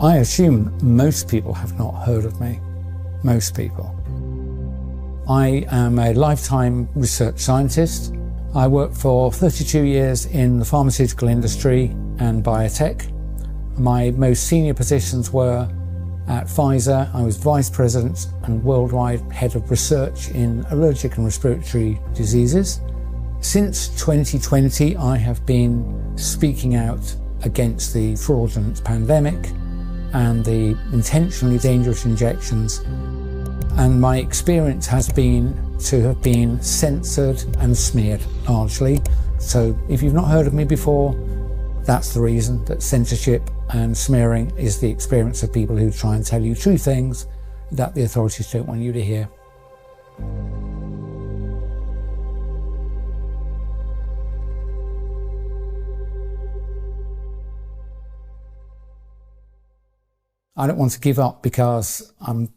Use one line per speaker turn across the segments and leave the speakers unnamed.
I assume most people have not heard of me. Most people. I am a lifetime research scientist. I worked for 32 years in the pharmaceutical industry and biotech. My most senior positions were at Pfizer. I was vice president and worldwide head of research in allergic and respiratory diseases. Since 2020, I have been speaking out against the fraudulent pandemic and the intentionally dangerous injections. And my experience has been to have been censored and smeared, largely. So if you've not heard of me before, that's the reason, that censorship and smearing is the experience of people who try and tell you true things that the authorities don't want you to hear. I don't want to give up because I'm,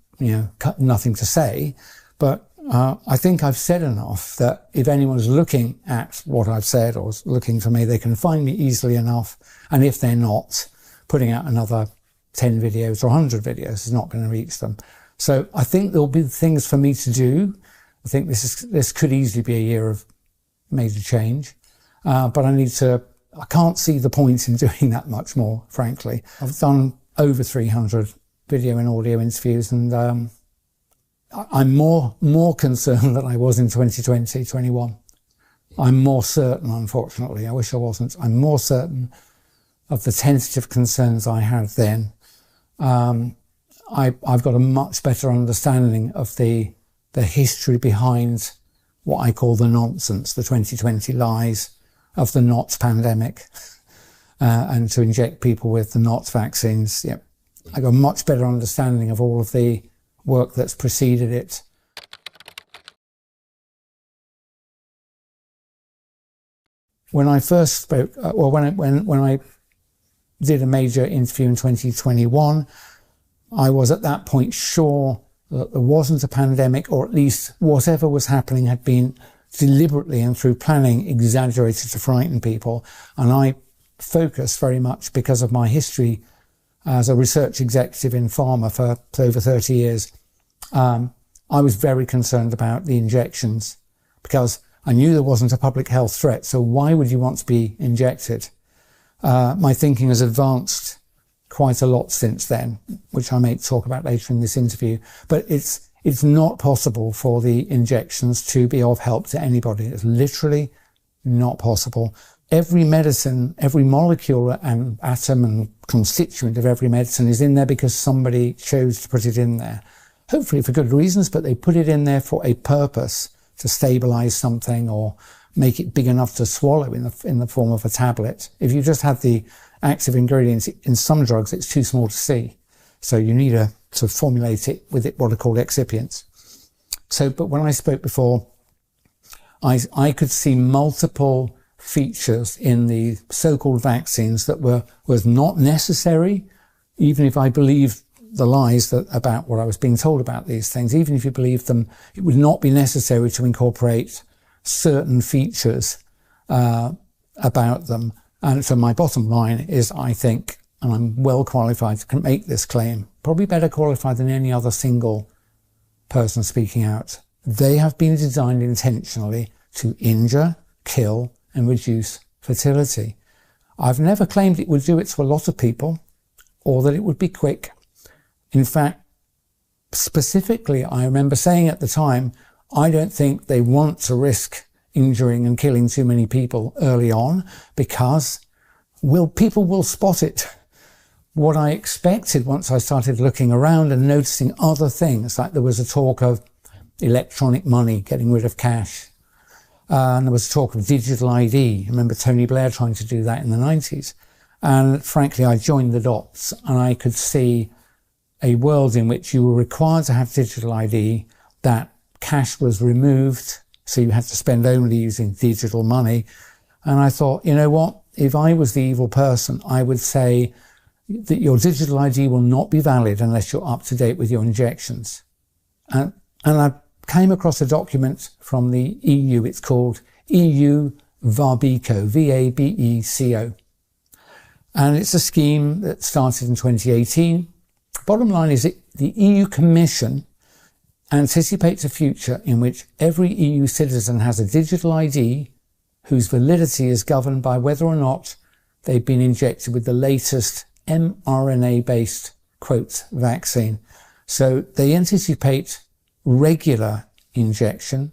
nothing to say, but I think I've said enough that if anyone's looking at what I've said or looking for me, they can find me easily enough. And if they're not, putting out another 10 videos or 100 videos is not going to reach them. So I think there'll be things for me to do. I think this could easily be a year of major change, but I can't see the point in doing that much more, frankly. I've done over 300 video and audio interviews, and I'm more concerned than I was in 2020, 21. I'm more certain, unfortunately, I wish I wasn't, I'm more certain of the tentative concerns I had then. I've got a much better understanding of the history behind what I call the nonsense, the 2020 lies of the not pandemic. And to inject people with the not vaccines. Yep. I got a much better understanding of all of the work that's preceded it. When I first spoke, when I did a major interview in 2021, I was at that point sure that there wasn't a pandemic, or at least whatever was happening had been deliberately and through planning exaggerated to frighten people. And I focused very much because of my history as a research executive in pharma for over 30 years. I was very concerned about the injections because I knew there wasn't a public health threat. So why would you want to be injected? My thinking has advanced quite a lot since then, which I may talk about later in this interview. But it's not possible for the injections to be of help to anybody. It's literally not possible. Every medicine, every molecule and atom and constituent of every medicine is in there because somebody chose to put it in there. Hopefully for good reasons, but they put it in there for a purpose, to stabilize something or make it big enough to swallow in the form of a tablet. If you just have the active ingredients in some drugs, it's too small to see. So you need to formulate it with what are called excipients. But when I spoke before, I could see multiple features in the so-called vaccines that was not necessary, even if I believed the lies about what I was being told about these things. Even if you believed them, it would not be necessary to incorporate certain features about them. And so my bottom line is, I think, and I'm well qualified to make this claim, probably better qualified than any other single person speaking out. They have been designed intentionally to injure, kill, and reduce fertility. I've never claimed it would do it to a lot of people or that it would be quick. In fact, specifically, I remember saying at the time, I don't think they want to risk injuring and killing too many people early on because people will spot it. What I expected once I started looking around and noticing other things, like there was a talk of electronic money, getting rid of cash. And there was talk of digital ID. I remember Tony Blair trying to do that in the 90s. And frankly, I joined the dots and I could see a world in which you were required to have digital ID, that cash was removed, so you had to spend only using digital money. And I thought, you know what? If I was the evil person, I would say that your digital ID will not be valid unless you're up to date with your injections. And I came across a document from the EU. It's called EU VABECO, V-A-B-E-C-O. And it's a scheme that started in 2018. Bottom line is that the EU Commission anticipates a future in which every EU citizen has a digital ID whose validity is governed by whether or not they've been injected with the latest mRNA-based, quote, vaccine. So they anticipate regular injection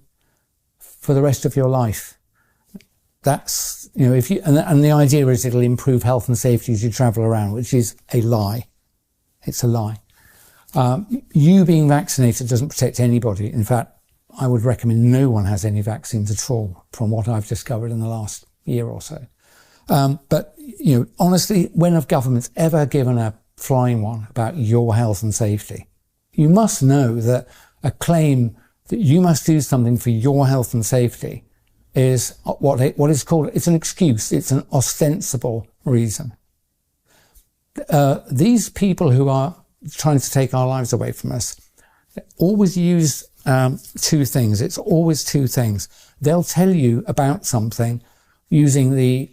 for the rest of your life. That's, you know, if you, and the idea is it'll improve health and safety as you travel around, which is a lie. It's a lie. You being vaccinated doesn't protect anybody. In fact, I would recommend no one has any vaccines at all, from what I've discovered in the last year or so. But, you know, honestly, when have governments ever given a flying one about your health and safety? You must know that a claim that you must do something for your health and safety is what is called, it's an excuse, it's an ostensible reason. These people who are trying to take our lives away from us always use two things. It's always two things. They'll tell you about something using the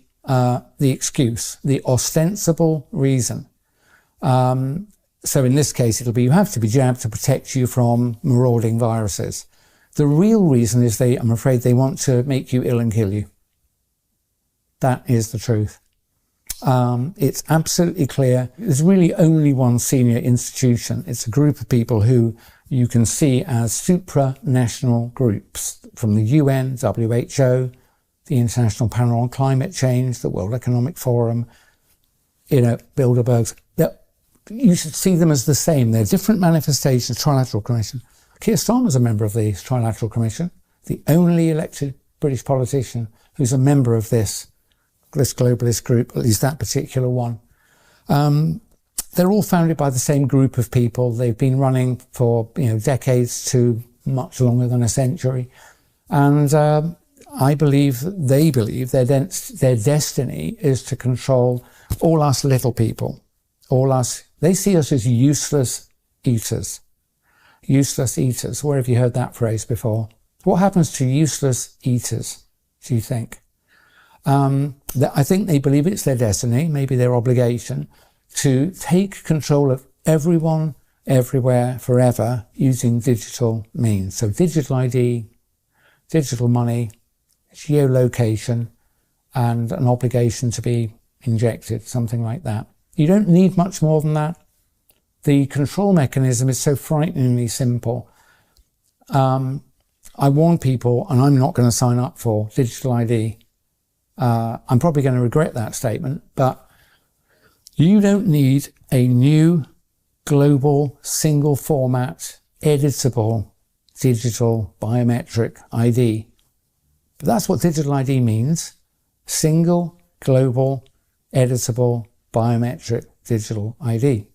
excuse, the ostensible reason. So in this case, it'll be you have to be jabbed to protect you from marauding viruses. The real reason is I'm afraid they want to make you ill and kill you. That is the truth. It's absolutely clear. There's really only one senior institution. It's a group of people who you can see as supranational groups from the UN, WHO, the International Panel on Climate Change, the World Economic Forum, you know, Bilderbergs. You should see them as the same. They're different manifestations. Trilateral Commission. Keir Starmer's a member of the Trilateral Commission, the only elected British politician who's a member of this globalist group, at least that particular one. They're all founded by the same group of people. They've been running for, you know, decades to much longer than a century. And I believe, they believe their destiny is to control all us little people, all us. They see us as useless eaters. Useless eaters. Where have you heard that phrase before? What happens to useless eaters, do you think? I think they believe it's their destiny, maybe their obligation, to take control of everyone, everywhere, forever, using digital means. So digital ID, digital money, geolocation, and an obligation to be injected, something like that. You don't need much more than that. The control mechanism is so frighteningly simple. I warn people, and I'm not going to sign up for digital ID. I'm probably going to regret that statement, but you don't need a new global single format editable digital biometric ID. But that's what digital ID means. Single global editable biometric digital ID.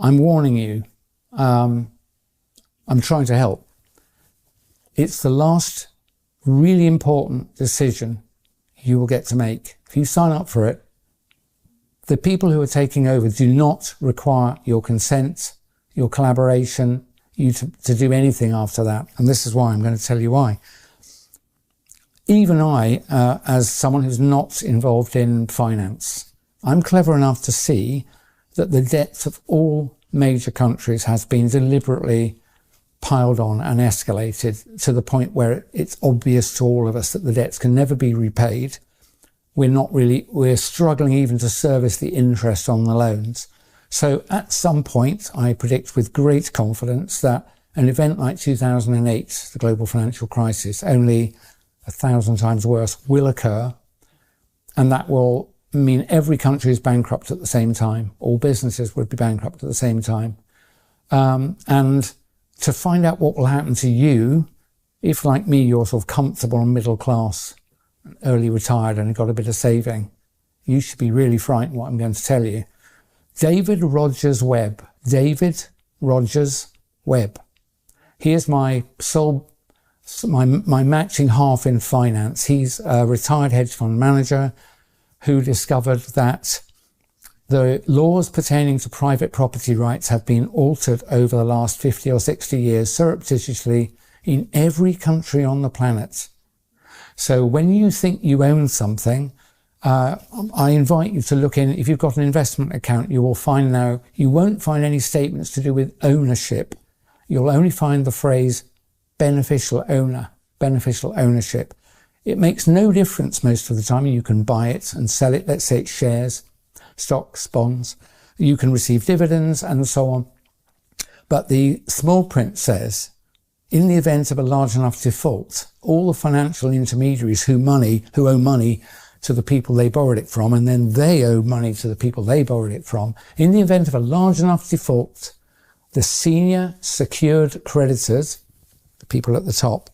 I'm warning you. I'm trying to help. It's the last really important decision you will get to make. If you sign up for it, the people who are taking over do not require your consent, your collaboration, you to do anything after that. And this is why I'm going to tell you why. Even I, as someone who's not involved in finance, I'm clever enough to see that the debts of all major countries has been deliberately piled on and escalated to the point where it's obvious to all of us that the debts can never be repaid. We're struggling even to service the interest on the loans. So at some point, I predict with great confidence that an event like 2008, the global financial crisis, only 1,000 times worse, will occur. And that will mean every country is bankrupt at the same time. All businesses would be bankrupt at the same time. And to find out what will happen to you, if like me, you're sort of comfortable and middle class, early retired and got a bit of saving, you should be really frightened what I'm going to tell you. David Rogers Webb. David Rogers Webb. Here's my matching half in finance. He's a retired hedge fund manager who discovered that the laws pertaining to private property rights have been altered over the last 50 or 60 years surreptitiously in every country on the planet. So when you think you own something, I invite you to look in. If you've got an investment account, you will find now, you won't find any statements to do with ownership. You'll only find the phrase beneficial owner, beneficial ownership. It makes no difference most of the time. You can buy it and sell it. Let's say it's shares, stocks, bonds. You can receive dividends and so on. But the small print says, in the event of a large enough default, all the financial intermediaries who owe money to the people they borrowed it from, and then they owe money to the people they borrowed it from, in the event of a large enough default, the senior secured creditors, the people at the top,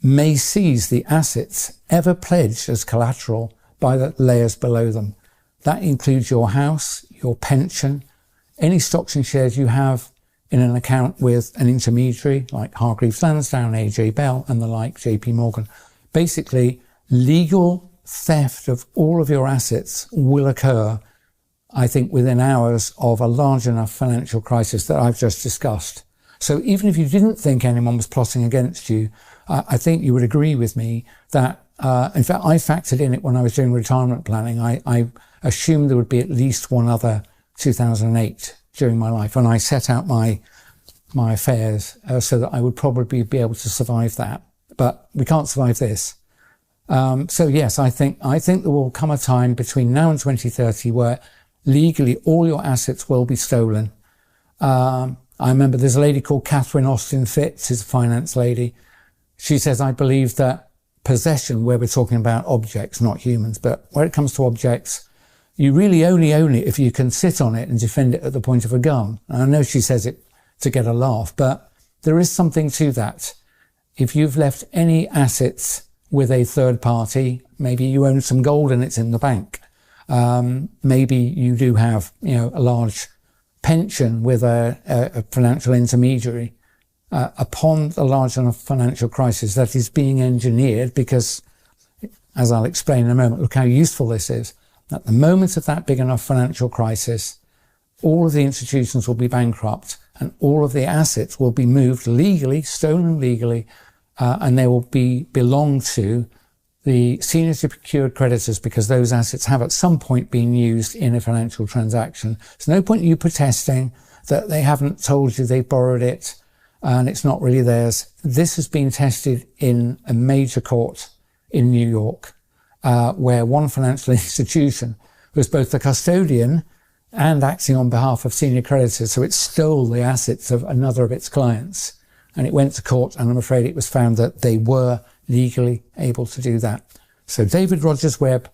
may seize the assets ever pledged as collateral by the layers below them. That includes your house, your pension, any stocks and shares you have in an account with an intermediary like Hargre Landown, AJ Bell and the like, JP Morgan. Basically, legal theft of all of your assets will occur, I think, within hours of a large enough financial crisis that I've just discussed. So even if you didn't think anyone was plotting against you, I think you would agree with me that, in fact, I factored in it when I was doing retirement planning. I assumed there would be at least one other 2008 during my life, and I set out my affairs so that I would probably be able to survive that. But we can't survive this. So yes, I think there will come a time between now and 2030 where legally all your assets will be stolen. I remember there's a lady called Catherine Austin Fitz, who's a finance lady. She says, I believe that possession, where we're talking about objects, not humans, but where it comes to objects, you really only own it if you can sit on it and defend it at the point of a gun. And I know she says it to get a laugh, but there is something to that. If you've left any assets with a third party, maybe you own some gold and it's in the bank. Maybe you do have, a large pension with a financial intermediary. Upon a large enough financial crisis that is being engineered, because, as I'll explain in a moment, look how useful this is. At the moment of that big enough financial crisis, all of the institutions will be bankrupt and all of the assets will be moved legally, stolen legally, and they will belong to the senior secured creditors, because those assets have at some point been used in a financial transaction. There's no point in you protesting that they haven't told you they've borrowed it and it's not really theirs. This has been tested in a major court in New York, where one financial institution was both the custodian and acting on behalf of senior creditors. So it stole the assets of another of its clients. And it went to court, and I'm afraid it was found that they were legally able to do that. So David Rogers Webb,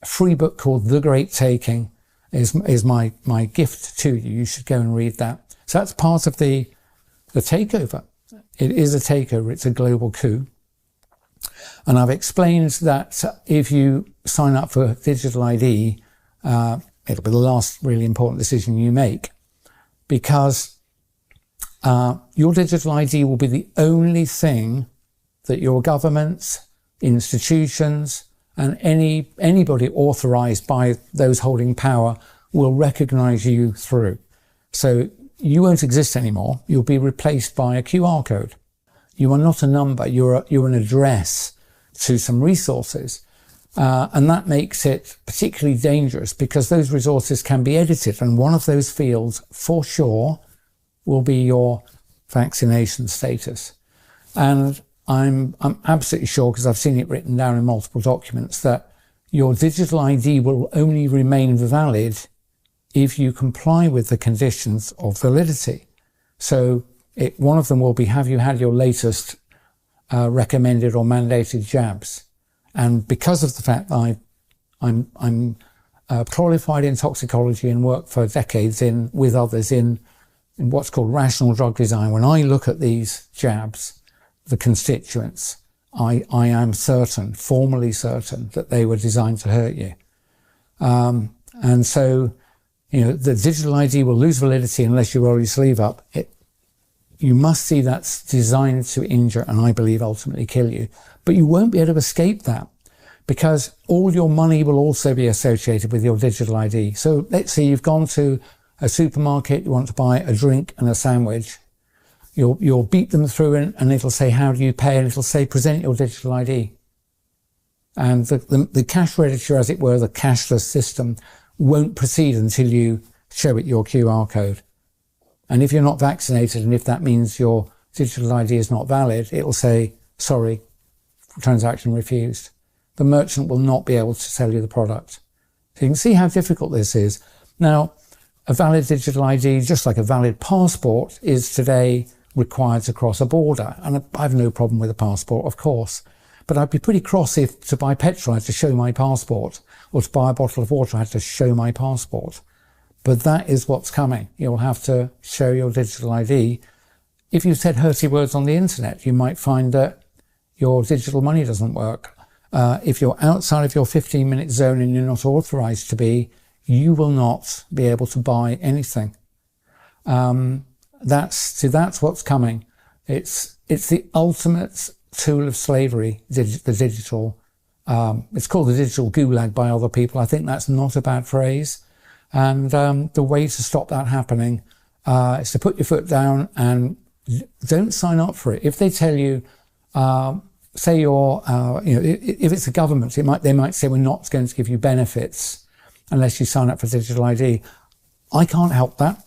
a free book called The Great Taking is my gift to you. You should go and read that. So that's part of the takeover. It is a takeover. It's a global coup. And I've explained that if you sign up for digital ID, it'll be the last really important decision you make, because your digital ID will be the only thing that your governments, institutions, and anybody authorized by those holding power will recognize you through. So you won't exist anymore. You'll be replaced by a QR code. You are not a number. You're an address to some resources. And that makes it particularly dangerous, because those resources can be edited. And one of those fields, for sure, will be your vaccination status. And I'm absolutely sure, because I've seen it written down in multiple documents, that your digital ID will only remain valid if you comply with the conditions of validity. So one of them will be, have you had your latest recommended or mandated jabs? And because of the fact that I'm qualified in toxicology and worked for decades with others in what's called rational drug design, when I look at these jabs, the constituents, I am certain, formally certain, that they were designed to hurt you. And so, the digital ID will lose validity unless you roll your sleeve up. You must see that's designed to injure and, I believe, ultimately kill you. But you won't be able to escape that, because all your money will also be associated with your digital ID. So let's say you've gone to a supermarket, you want to buy a drink and a sandwich. You'll beat them through and it'll say, how do you pay? And it'll say, present your digital ID. And the cash register, as it were, the cashless system, won't proceed until you show it your QR code. And if you're not vaccinated, and if that means your digital ID is not valid, it'll say, sorry, transaction refused. The merchant will not be able to sell you the product. So you can see how difficult this is. Now, a valid digital ID, just like a valid passport, is today required to cross a border. And I have no problem with a passport, of course. But I'd be pretty cross if to buy petrol I had to show my passport, or to buy a bottle of water I had to show my passport. But that is what's coming. You'll have to show your digital ID. If you said hurty words on the internet, you might find that your digital money doesn't work. If you're outside of your 15-minute zone and you're not authorized to be, you will not be able to buy anything. That's what's coming. It's the ultimate tool of slavery, the digital. It's called the digital gulag by other people. I think that's not a bad phrase. And the way to stop that happening is to put your foot down and don't sign up for it. If they tell you, say you're, if it's a government, they might say we're not going to give you benefits unless you sign up for digital ID. I can't help that.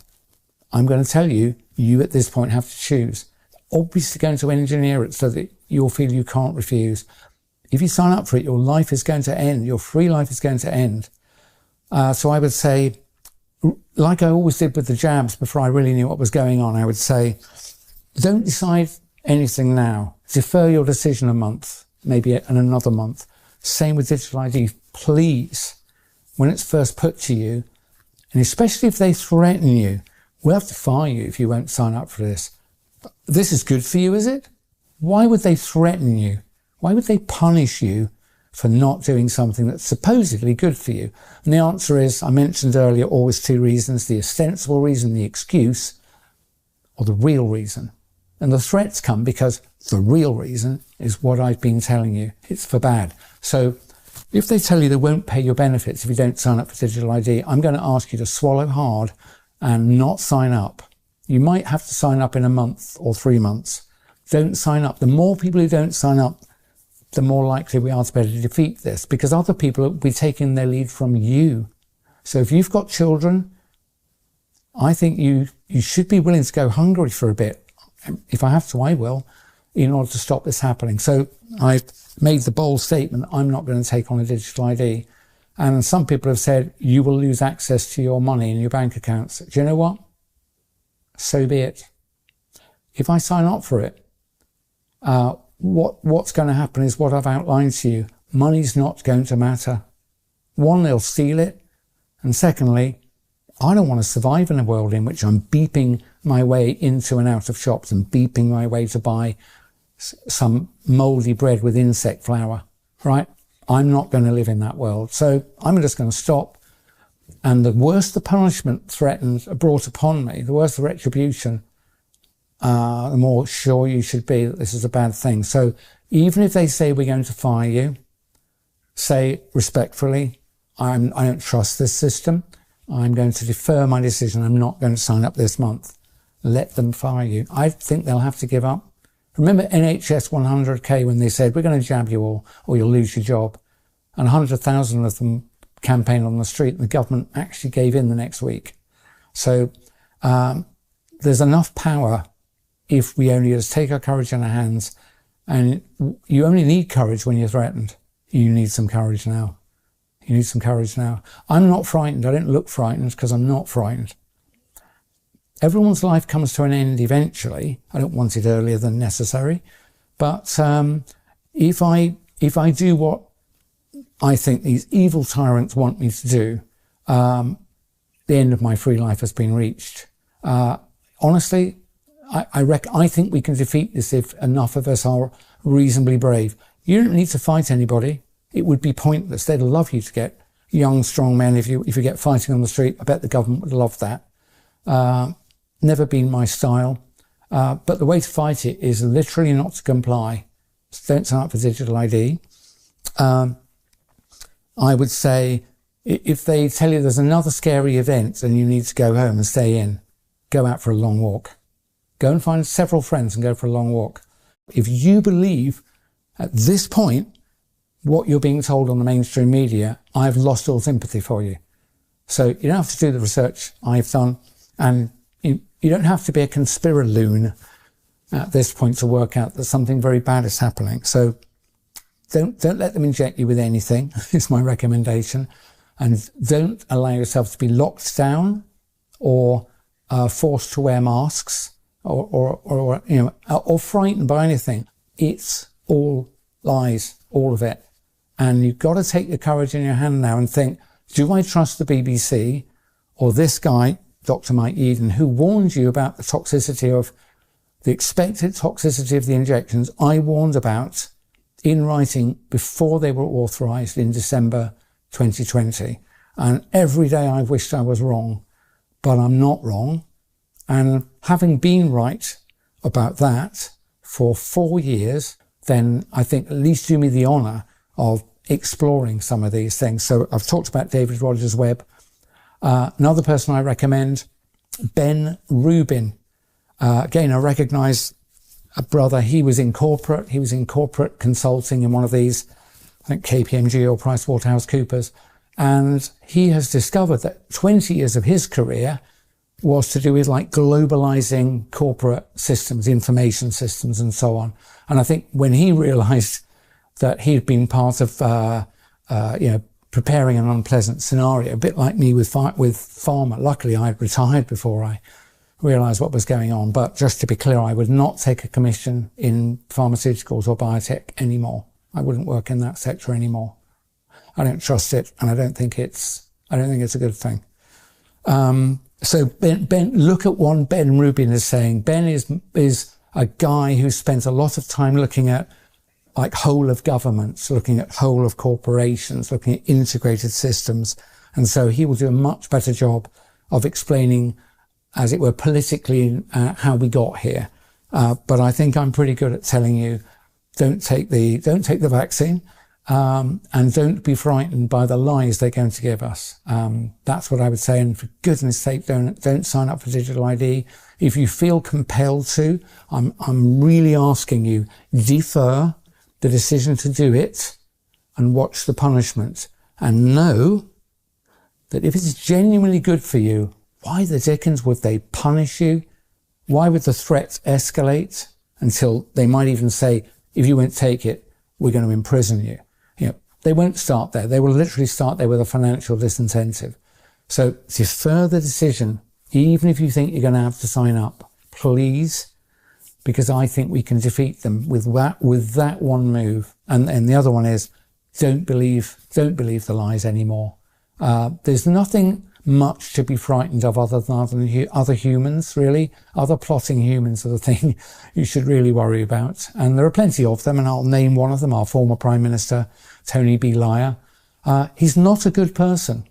I'm going to tell you, you at this point have to choose. Obviously going to engineer it so that you'll feel you can't refuse. If you sign up for it, your life is going to end. Your free life is going to end. So I would say, like I always did with the jabs before I really knew what was going on, I would say, don't decide anything now. Defer your decision a month, maybe another month. Same with digital ID. Please, when it's first put to you, and especially if they threaten you, we'll have to fire you if you won't sign up for this. This is good for you, is it? Why would they threaten you? Why would they punish you for not doing something that's supposedly good for you? And the answer is, I mentioned earlier, always two reasons: the ostensible reason, the excuse, or the real reason. And the threats come because the real reason is what I've been telling you. It's for bad. So if they tell you they won't pay your benefits if you don't sign up for digital ID, I'm going to ask you to swallow hard and not sign up. You might have to sign up in a month or 3 months. Don't sign up. The more people who don't sign up, the more likely we are to be able to defeat this, because other people will be taking their lead from you. So if you've got children, I think you should be willing to go hungry for a bit. If I have to, I will, in order to stop this happening. So I've made the bold statement, I'm not going to take on a digital ID. And some people have said, you will lose access to your money in your bank accounts. Do you know what? So be it. If I sign up for it, what's going to happen is what I've outlined to you. Money's not going to matter. One, they'll steal it. And secondly, I don't want to survive in a world in which I'm beeping my way into and out of shops and beeping my way to buy some mouldy bread with insect flour, right? I'm not going to live in that world. So I'm just going to stop. And the worse the punishment threatened, brought upon me, the worse the retribution, the more sure you should be that this is a bad thing. So even if they say we're going to fire you, say respectfully, I don't trust this system. I'm going to defer my decision. I'm not going to sign up this month. Let them fire you. I think they'll have to give up. Remember NHS 100K when they said, we're going to jab you all or you'll lose your job. And 100,000 of them campaigned on the street. The government actually gave in the next week. So there's enough power if we only just take our courage in our hands. And you only need courage when you're threatened. You need some courage now. You need some courage now. I'm not frightened. I don't look frightened because I'm not frightened. Everyone's life comes to an end eventually. I don't want it earlier than necessary. But if I do what I think these evil tyrants want me to do, the end of my free life has been reached. Honestly, I think we can defeat this if enough of us are reasonably brave. You don't need to fight anybody. It would be pointless. They'd love you to get young, strong men if you get fighting on the street. I bet the government would love that. Never been my style. But the way to fight it is literally not to comply. So don't sign up for digital ID. I would say if they tell you there's another scary event and you need to go home and stay in, go out for a long walk. Go and find several friends and go for a long walk. If you believe at this point what you're being told on the mainstream media, I've lost all sympathy for you. So you don't have to do the research I've done, and you don't have to be a conspiraloon at this point to work out that something very bad is happening. So don't let them inject you with anything, is my recommendation. And don't allow yourself to be locked down or forced to wear masks or frightened by anything. It's all lies, all of it. And you've got to take your courage in your hand now and think, do I trust the BBC or this guy, Dr. Mike Yeadon, who warned you about the toxicity of the expected toxicity of the injections I warned about in writing before they were authorised in December 2020. And every day I wished I was wrong, but I'm not wrong. And having been right about that for 4 years, then I think at least do me the honour of exploring some of these things. So I've talked about David Rogers Webb. Another person I recommend, Ben Rubin. Again, I recognise a brother. He was in corporate consulting in one of these, I think KPMG or PricewaterhouseCoopers. And he has discovered that 20 years of his career was to do with like globalizing corporate systems, information systems and so on. And I think when he realized that he'd been part of, preparing an unpleasant scenario, a bit like me with pharma. Luckily, I had retired before I realised what was going on. But just to be clear, I would not take a commission in pharmaceuticals or biotech anymore. I wouldn't work in that sector anymore. I don't trust it, and I don't think it's a good thing. So Ben, look at what Ben Rubin is saying. Ben is a guy who spends a lot of time looking at like whole of governments, looking at whole of corporations, looking at integrated systems. And so he will do a much better job of explaining, as it were, politically how we got here. But I think I'm pretty good at telling you, don't take the vaccine, and don't be frightened by the lies they're going to give us. That's what I would say. And for goodness sake, don't sign up for digital ID. If you feel compelled to, I'm really asking you, defer the decision to do it and watch the punishment, and know that if it's genuinely good for you, why the dickens would they punish you? Why would the threats escalate until they might even say, if you won't take it, we're going to imprison you? They won't start there. They will literally start there with a financial disincentive. So defer the decision, even if you think you're going to have to sign up, please, because I think we can defeat them with that one move. And the other one is, don't believe the lies anymore. There's nothing much to be frightened of other than other humans, really. Other plotting humans are the thing you should really worry about. And there are plenty of them, and I'll name one of them, our former Prime Minister, Tony Blair. He's not a good person.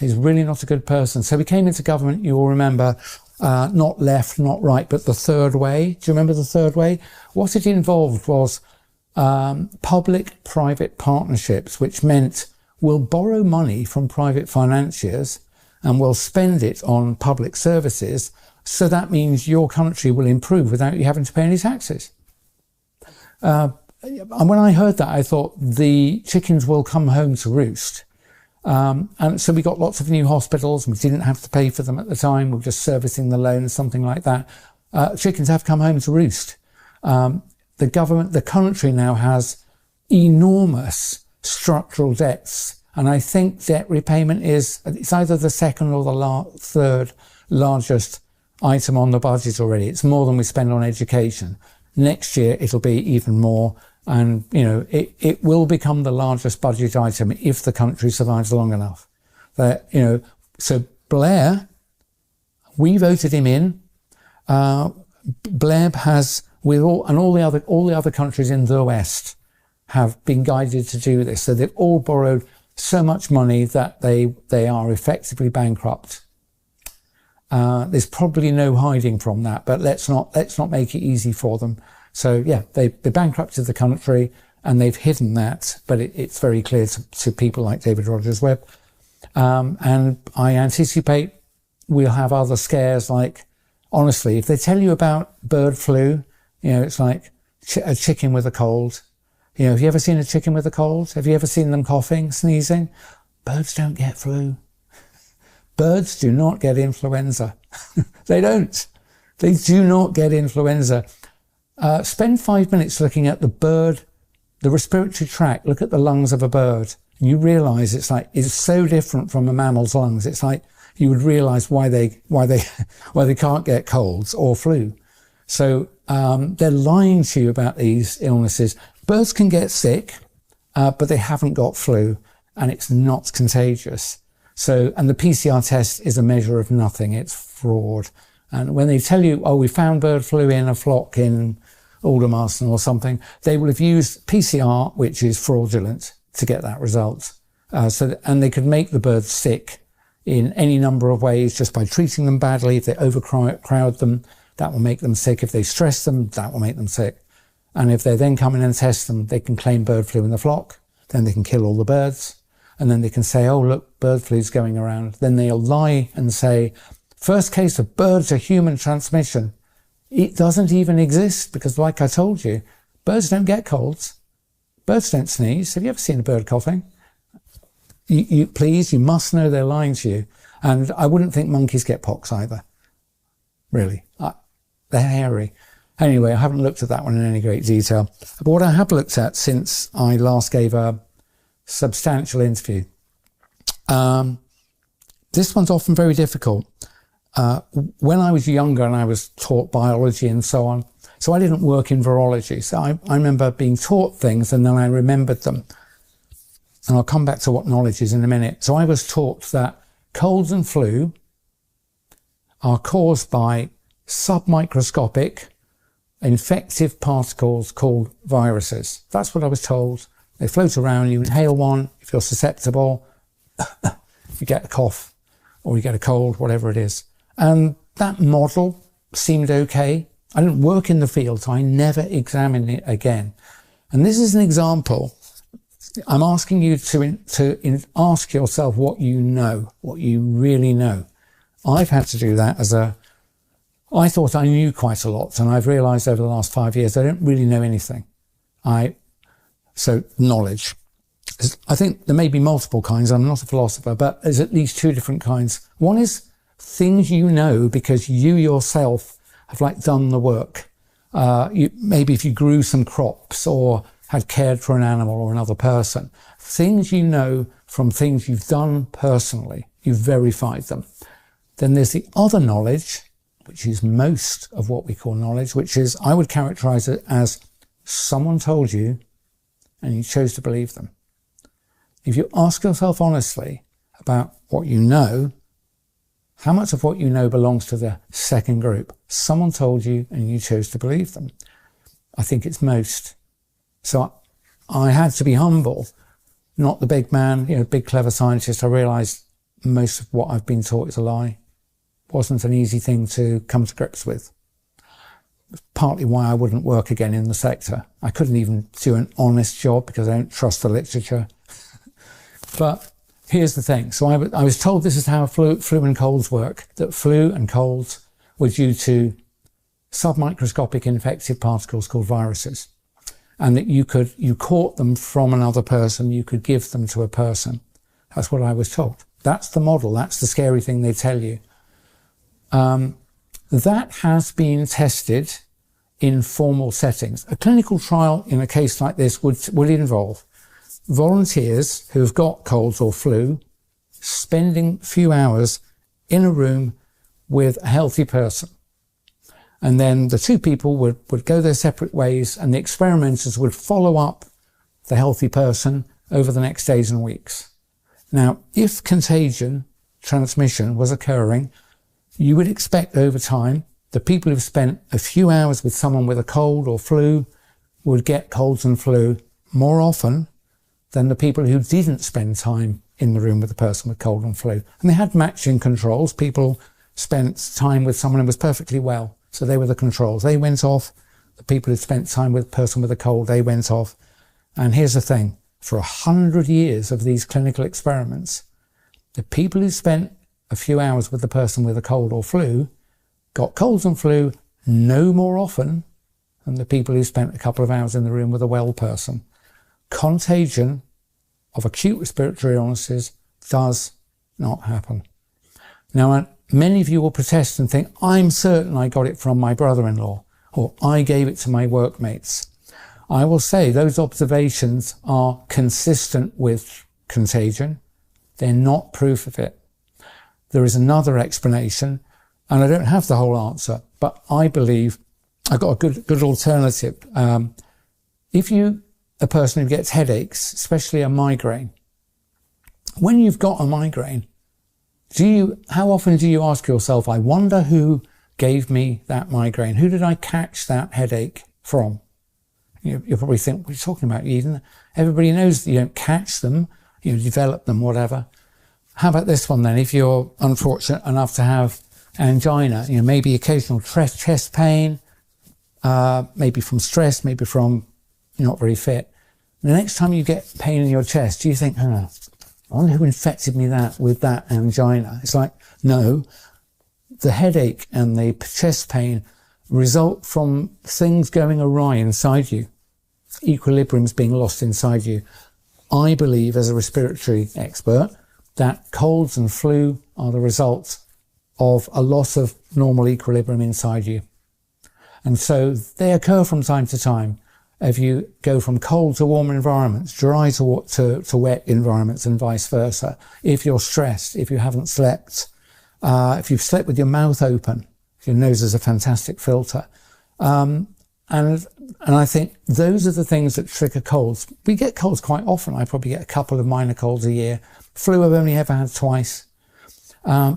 He's really not a good person. So we came into government, you will remember, not left, not right, but the third way. Do you remember the third way? What it involved was public-private partnerships, which meant we'll borrow money from private financiers and we'll spend it on public services. So that means your country will improve without you having to pay any taxes. And when I heard that, I thought the chickens will come home to roost. And so we got lots of new hospitals, and we didn't have to pay for them at the time. We were just servicing the loan, something like that. Chickens have come home to roost. The country now has enormous structural debts. And I think debt repayment it's either the second or the third largest item on the budget already. It's more than we spend on education. Next year, it'll be even more. And, it will become the largest budget item if the country survives long enough. So Blair, we voted him in. Blair has, all the other countries in the West have been guided to do this. So they've all borrowed so much money that they are effectively bankrupt. There's probably no hiding from that, but let's not make it easy for them. So yeah, they bankrupted the country and they've hidden that, but it's very clear to people like David Rogers Webb. And I anticipate we'll have other scares, like, honestly, if they tell you about bird flu, it's like a chicken with a cold. You know, have you ever seen a chicken with a cold? Have you ever seen them coughing, sneezing? Birds don't get flu. Birds do not get influenza. They don't. They do not get influenza. Spend 5 minutes looking at the bird, the respiratory tract. Look at the lungs of a bird. And you realise it's so different from a mammal's lungs. It's like you would realise why they can't get colds or flu. So they're lying to you about these illnesses. Birds can get sick, but they haven't got flu, and it's not contagious. So, and the PCR test is a measure of nothing. It's fraud. And when they tell you, oh, we found bird flu in a flock in Aldermaston or something, they will have used PCR, which is fraudulent, to get that result. And they could make the birds sick in any number of ways just by treating them badly. If they overcrowd them, that will make them sick. If they stress them, that will make them sick. And if they then come in and test them, they can claim bird flu in the flock. Then they can kill all the birds. And then they can say, oh, look, bird flu is going around. Then they'll lie and say, first case of bird to human transmission. It doesn't even exist because, like I told you, birds don't get colds. Birds don't sneeze. Have you ever seen a bird coughing? Please, you must know they're lying to you. And I wouldn't think monkeys get pox either. Really. They're hairy. Anyway, I haven't looked at that one in any great detail. But what I have looked at since I last gave a substantial interview, this one's often very difficult. When I was younger and I was taught biology and so on, so I didn't work in virology. So I remember being taught things and then I remembered them. And I'll come back to what knowledge is in a minute. So I was taught that colds and flu are caused by submicroscopic infective particles called viruses. That's what I was told. They float around, you inhale one, if you're susceptible, you get a cough or you get a cold, whatever it is. And that model seemed okay. I didn't work in the field, so I never examined it again. And this is an example. I'm asking you to ask yourself what you know, what you really know. I've had to do that I thought I knew quite a lot, and I've realised over the last 5 years I don't really know anything. So knowledge. I think there may be multiple kinds. I'm not a philosopher, but there's at least two different kinds. One is things you know because you yourself have done the work. Maybe if you grew some crops or had cared for an animal or another person. Things you know from things you've done personally. You've verified them. Then there's the other knowledge, which is most of what we call knowledge, which is, I would characterize it as someone told you and you chose to believe them. If you ask yourself honestly about what you know, how much of what you know belongs to the second group? Someone told you and you chose to believe them. I think it's most. So I had to be humble, not the big man, big clever scientist. I realized most of what I've been taught is a lie. Wasn't an easy thing to come to grips with. Partly why I wouldn't work again in the sector. I couldn't even do an honest job because I don't trust the literature. But here's the thing. So I was told this is how flu and colds work, that flu and colds were due to submicroscopic infective particles called viruses. And that you caught them from another person, you could give them to a person. That's what I was told. That's the model. That's the scary thing they tell you. That has been tested in formal settings. A clinical trial in a case like this would involve volunteers who have got colds or flu spending a few hours in a room with a healthy person. And then the two people would go their separate ways and the experimenters would follow up the healthy person over the next days and weeks. Now, if contagion, transmission was occurring, you would expect over time the people who've spent a few hours with someone with a cold or flu would get colds and flu more often than the people who didn't spend time in the room with the person with cold and flu. And they had matching controls. People spent time with someone who was perfectly well. So they were the controls. They went off. The people who spent time with a person with a cold, they went off. And here's the thing. For 100 years of these clinical experiments, the people who spent a few hours with the person with a cold or flu got colds and flu no more often than the people who spent a couple of hours in the room with a well person. contagion of acute respiratory illnesses does not happen. Now, many of you will protest and think, I'm certain I got it from my brother-in-law, or I gave it to my workmates. I will say those observations are consistent with contagion. They're not proof of it. There is another explanation, and I don't have the whole answer, but I believe I've got a good alternative. If you, a person who gets headaches, especially a migraine, when you've got a migraine, how often do you ask yourself, I wonder who gave me that migraine? Who did I catch that headache from? You'll probably think, what are you talking about, Yeadon? Everybody knows that you don't catch them, you develop them, whatever. How about this one then? If you're unfortunate enough to have angina, maybe occasional chest pain, maybe from stress, maybe from you're not very fit. The next time you get pain in your chest, do you think, I wonder who infected me with that angina? It's like, no, the headache and the chest pain result from things going awry inside you. Equilibrium's being lost inside you. I believe, as a respiratory expert, that colds and flu are the result of a loss of normal equilibrium inside you. And so they occur from time to time. If you go from cold to warm environments, dry to wet environments, and vice versa. If you're stressed, if you haven't slept, if you've slept with your mouth open, your nose is a fantastic filter. And I think those are the things that trigger colds. We get colds quite often. I probably get a couple of minor colds a year. Flu I've only ever had twice.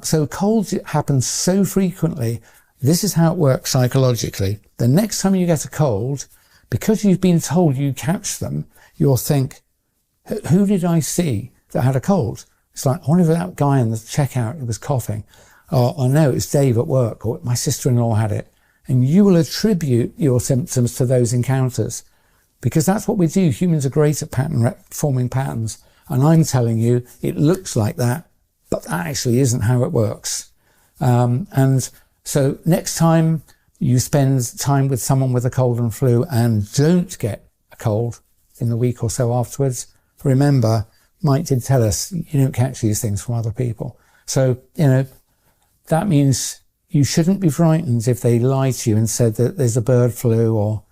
So colds happen so frequently. This is how it works psychologically. The next time you get a cold, because you've been told you catch them, you'll think, who did I see that had a cold? It's like, I wonder if that guy in the checkout who was coughing. Or no, it's Dave at work, or my sister-in-law had it. And you will attribute your symptoms to those encounters. Because that's what we do. Humans are great at forming patterns. And I'm telling you, it looks like that, but that actually isn't how it works. And so next time you spend time with someone with a cold and flu and don't get a cold in the week or so afterwards, remember, Mike did tell us you don't catch these things from other people. So, that means you shouldn't be frightened if they lie to you and said that there's a bird flu or,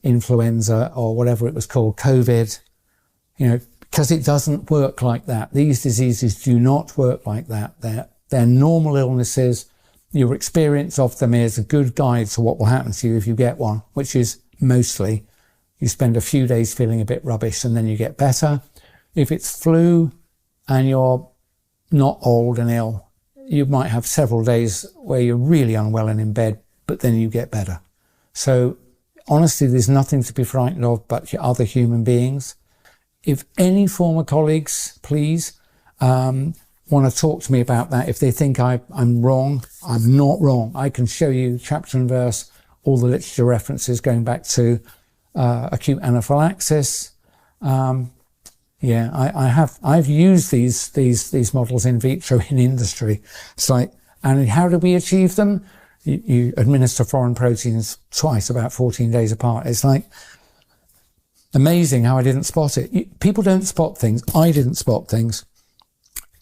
influenza or whatever it was called, COVID, because it doesn't work like that. These diseases do not work like that. They're normal illnesses. Your experience of them is a good guide to what will happen to you if you get one, which is mostly you spend a few days feeling a bit rubbish and then you get better. If it's flu and you're not old and ill, you might have several days where you're really unwell and in bed, but then you get better. So honestly, there's nothing to be frightened of but your other human beings. If any former colleagues, please, want to talk to me about that, if they think I'm wrong, I'm not wrong. I can show you chapter and verse, all the literature references going back to acute anaphylaxis. I've used these models in vitro in industry. It's like, and how do we achieve them? You administer foreign proteins twice, about 14 days apart. It's like amazing how I didn't spot it. People don't spot things. I didn't spot things.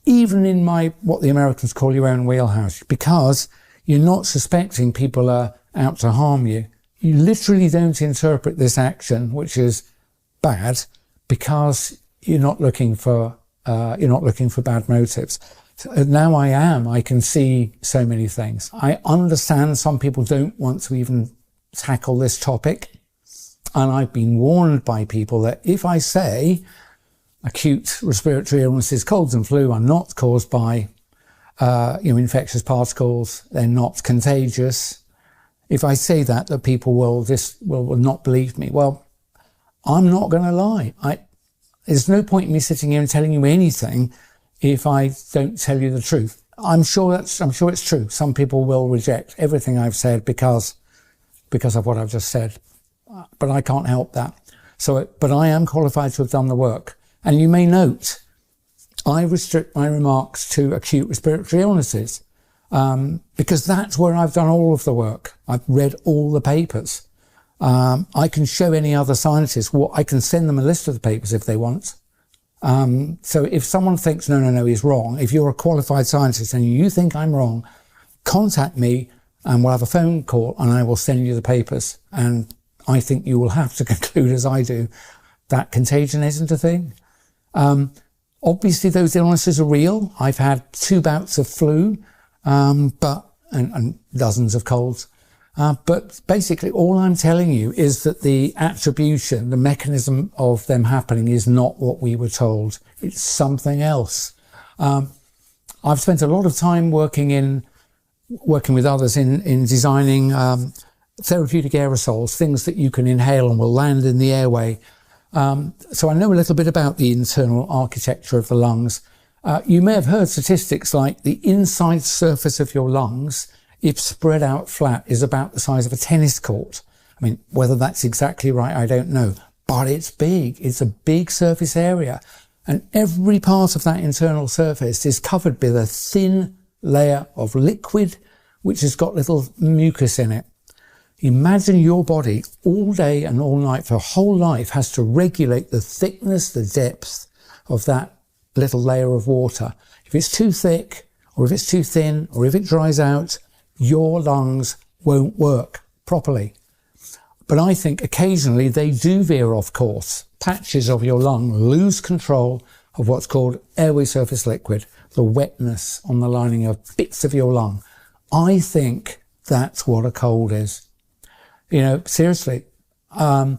Even in what the Americans call your own wheelhouse, because you're not suspecting people are out to harm you. You literally don't interpret this action, which is bad, because you're not looking for bad motives. So now I can see so many things. I understand some people don't want to even tackle this topic. And I've been warned by people that if I say acute respiratory illnesses, colds and flu are not caused by, infectious particles, they're not contagious. If I say that people will not believe me. Well, I'm not going to lie. There's no point in me sitting here and telling you anything if I don't tell you the truth. I'm sure it's true. Some people will reject everything I've said because of what I've just said. But I can't help that. But I am qualified to have done the work. And you may note, I restrict my remarks to acute respiratory illnesses, because that's where I've done all of the work. I've read all the papers. I can show any other scientist, I can send them a list of the papers if they want. So if someone thinks, no, he's wrong, if you're a qualified scientist and you think I'm wrong, contact me and we'll have a phone call and I will send you the papers. And I think you will have to conclude, as I do, that contagion isn't a thing. Obviously, those illnesses are real. I've had 2 bouts of flu, and dozens of colds. But basically, all I'm telling you is that the attribution, the mechanism of them happening is not what we were told. It's something else. I've spent a lot of time working with others in designing therapeutic aerosols, things that you can inhale and will land in the airway. So I know a little bit about the internal architecture of the lungs. You may have heard statistics like the inside surface of your lungs, if spread out flat, is about the size of a tennis court. I mean, whether that's exactly right, I don't know, but it's big. It's a big surface area. And every part of that internal surface is covered with a thin layer of liquid, which has got little mucus in it. Imagine your body all day and all night for a whole life has to regulate the thickness, the depth of that little layer of water. If it's too thick, or if it's too thin, or if it dries out, your lungs won't work properly. But I think occasionally they do veer off course. Patches of your lung lose control of what's called airway surface liquid, the wetness on the lining of bits of your lung. I think that's what a cold is. You know, seriously. I'll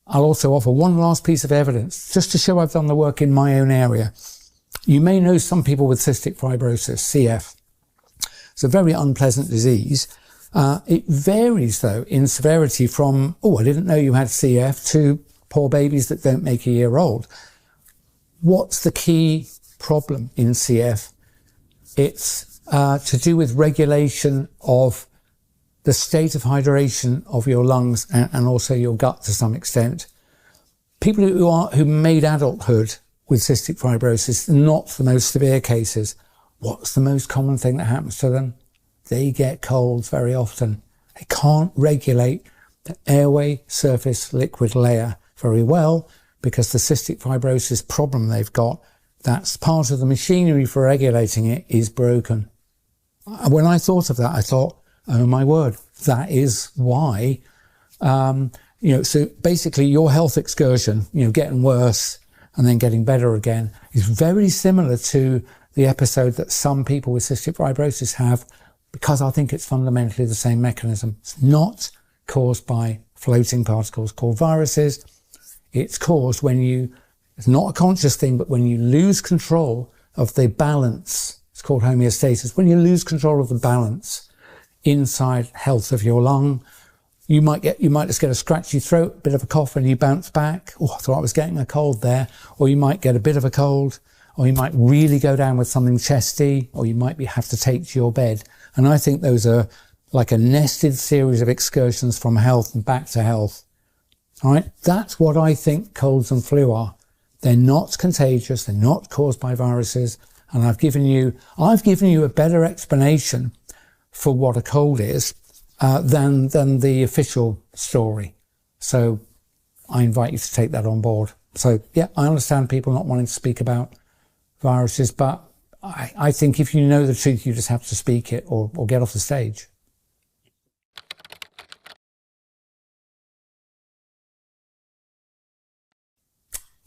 also offer one last piece of evidence, just to show I've done the work in my own area. You may know some people with cystic fibrosis, CF. It's a very unpleasant disease. It varies, though, in severity from, oh, I didn't know you had CF, to poor babies that don't make a year old. What's the key problem in CF? It's to do with regulation of the state of hydration of your lungs and also your gut to some extent. People who made adulthood with cystic fibrosis, not the most severe cases. What's the most common thing that happens to them? They get colds very often. They can't regulate the airway surface liquid layer very well because the cystic fibrosis problem they've got, that's part of the machinery for regulating it, is broken. When I thought of that, I thought, oh my word, that is why, so basically your health excursion, getting worse and then getting better again, is very similar to the episode that some people with cystic fibrosis have, because I think it's fundamentally the same mechanism. It's not caused by floating particles called viruses. It's caused when it's not a conscious thing, but when you lose control of the balance. It's called homeostasis. When you lose control of the balance inside health of your lung, you might just get a scratchy throat, a bit of a cough, and you bounce back. Oh, I thought I was getting a cold there. Or you might get a bit of a cold, or you might really go down with something chesty, or you might have to take to your bed. And I think those are like a nested series of excursions from health and back to health. All right, that's what I think colds and flu are. They're not contagious. They're not caused by viruses. And I've given you a better explanation for what a cold is than the official story. So I invite you to take that on board. So yeah, I understand people not wanting to speak about viruses, but I think if you know the truth, you just have to speak it or get off the stage.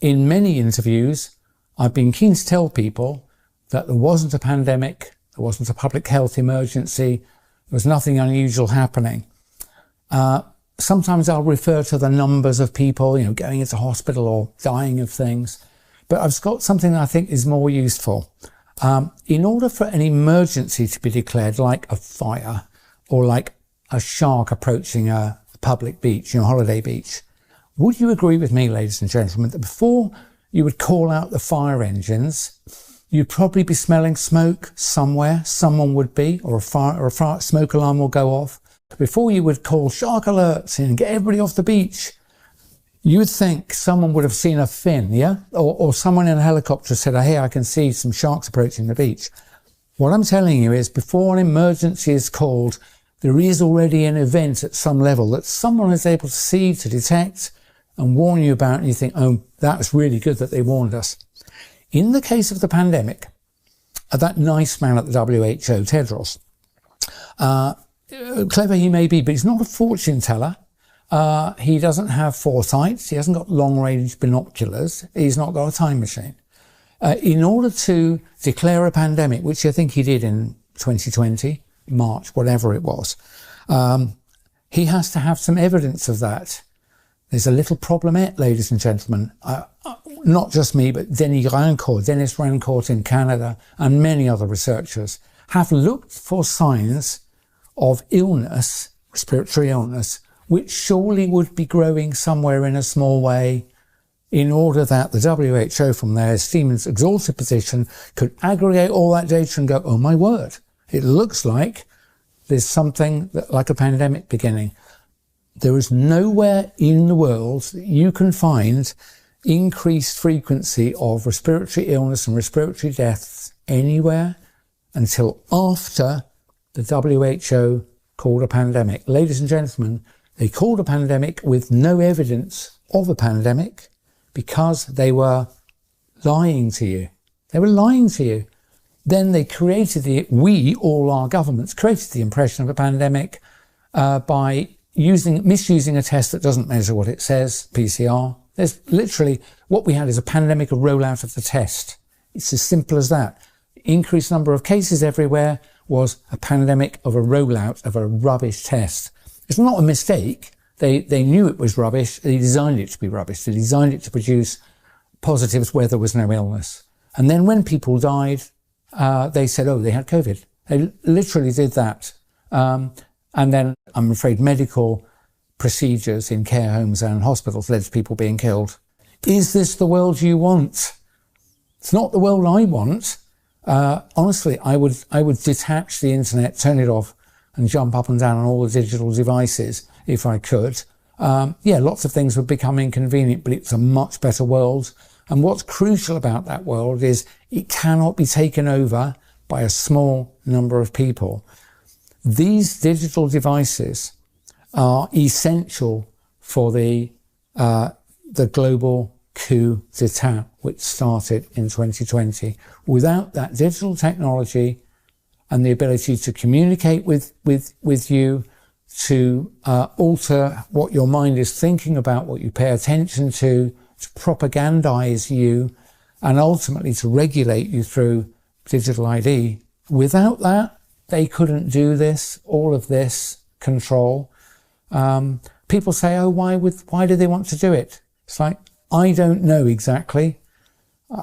In many interviews, I've been keen to tell people that there wasn't a pandemic, there wasn't a public health emergency, there was nothing unusual happening. Sometimes I'll refer to the numbers of people, going into hospital or dying of things. But I've got something that I think is more useful. In order for an emergency to be declared, like a fire or like a shark approaching a public beach, holiday beach, would you agree with me, ladies and gentlemen, that before you would call out the fire engines, you'd probably be smelling smoke somewhere, someone would be, or a smoke alarm will go off. Before you would call shark alerts and get everybody off the beach, you would think someone would have seen a fin, yeah? Or someone in a helicopter said, oh, hey, I can see some sharks approaching the beach. What I'm telling you is before an emergency is called, there is already an event at some level that someone is able to see, to detect and warn you about, and you think, oh, that was really good that they warned us. In the case of the pandemic, that nice man at the WHO, Tedros, clever he may be, but he's not a fortune teller. He doesn't have foresight. He hasn't got long-range binoculars. He's not got a time machine. In order to declare a pandemic, which I think he did in 2020, March, whatever it was, he has to have some evidence of that. There's a little problemette, ladies and gentlemen. Not just me, but Dennis Rancourt in Canada and many other researchers have looked for signs of illness, respiratory illness, which surely would be growing somewhere in a small way, in order that the WHO, from their Siemens exalted position, could aggregate all that data and go, oh my word, it looks like there's something like a pandemic beginning. There is nowhere in the world that you can find increased frequency of respiratory illness and respiratory deaths anywhere until after the WHO called a pandemic. Ladies and gentlemen, they called a pandemic with no evidence of a pandemic because they were lying to you. They were lying to you. Then they created all our governments created the impression of a pandemic by misusing a test that doesn't measure what it says, PCR. There's literally, what we had is a pandemic, a rollout of the test. It's as simple as that. Increased number of cases everywhere was a pandemic of a rollout of a rubbish test. It's not a mistake. They knew it was rubbish. They designed it to be rubbish. They designed it to produce positives where there was no illness. And then when people died, they said, oh, they had COVID. They literally did that. And then, I'm afraid, medical procedures in care homes and hospitals led to people being killed. Is this the world you want? It's not the world I want. Honestly, I would detach the internet, turn it off, and jump up and down on all the digital devices if I could. Yeah, lots of things would become inconvenient, but it's a much better world. And what's crucial about that world is it cannot be taken over by a small number of people. These digital devices are essential for the global coup d'etat, which started in 2020. Without that digital technology and the ability to communicate with you, to alter what your mind is thinking about, what you pay attention to propagandize you, and ultimately to regulate you through digital ID. Without that, they couldn't do this, all of this control. People say, oh, why do they want to do it? It's like, I don't know exactly.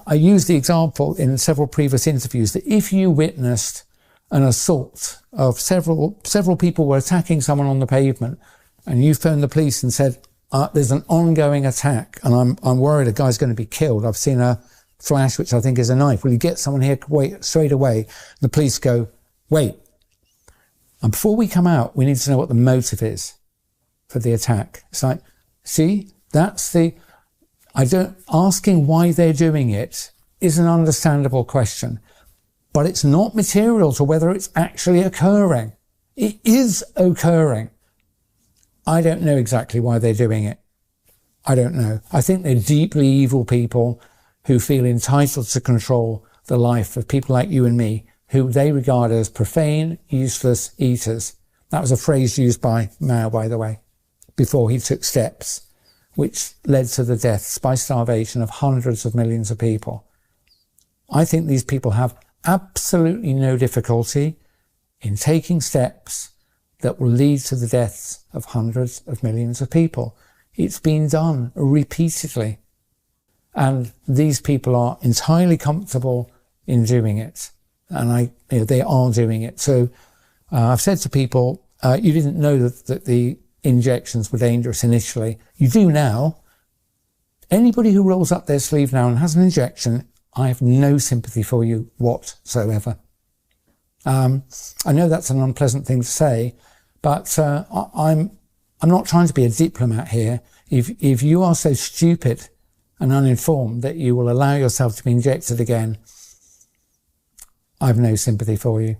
I used the example in several previous interviews that if you witnessed an assault of several people were attacking someone on the pavement, and you phoned the police and said, there's an ongoing attack and I'm worried a guy's going to be killed. I've seen a flash, which I think is a knife. Will you get someone here straight away? The police go, wait. And before we come out, we need to know what the motive is for the attack. It's like, see, asking why they're doing it is an understandable question, but it's not material to whether it's actually occurring. It is occurring. I don't know exactly why they're doing it. I don't know. I think they're deeply evil people who feel entitled to control the life of people like you and me, who they regard as profane, useless eaters. That was a phrase used by Mao, by the way, before he took steps, which led to the deaths by starvation of hundreds of millions of people. I think these people have absolutely no difficulty in taking steps that will lead to the deaths of hundreds of millions of people. It's been done repeatedly. And these people are entirely comfortable in doing it. And they are doing it. So I've said to people, you didn't know that the injections were dangerous initially. You do now. Anybody who rolls up their sleeve now and has an injection, I have no sympathy for you whatsoever. I know that's an unpleasant thing to say, but I'm not trying to be a diplomat here. If you are so stupid and uninformed that you will allow yourself to be injected again, I have no sympathy for you.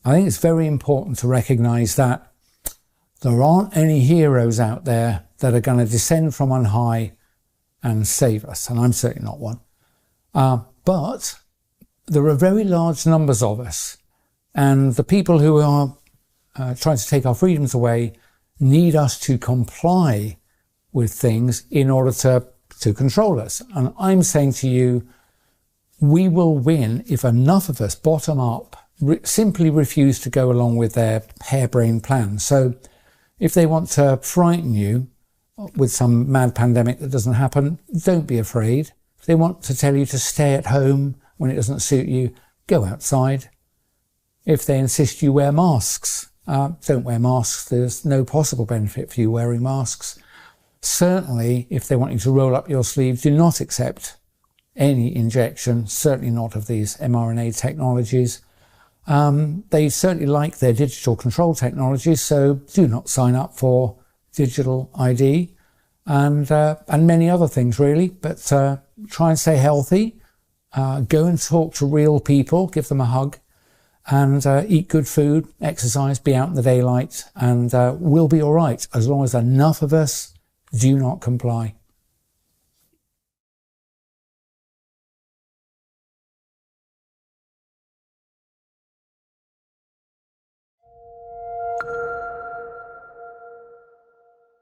I think it's very important to recognise that there aren't any heroes out there that are going to descend from on high and save us, and I'm certainly not one. But there are very large numbers of us, and the people who are trying to take our freedoms away need us to comply with things in order to control us. And I'm saying to you, we will win if enough of us bottom up simply refuse to go along with their harebrained plans. So if they want to frighten you with some mad pandemic that doesn't happen, don't be afraid. If they want to tell you to stay at home when it doesn't suit you, go outside. If they insist you wear masks, don't wear masks. There's no possible benefit for you wearing masks. Certainly, if they want you to roll up your sleeves, do not accept any injection, certainly not of these mRNA technologies. They certainly like their digital control technologies, so do not sign up for digital ID and many other things really, but try and stay healthy, go and talk to real people, give them a hug, and eat good food, exercise, be out in the daylight, and we'll be all right as long as enough of us do not comply.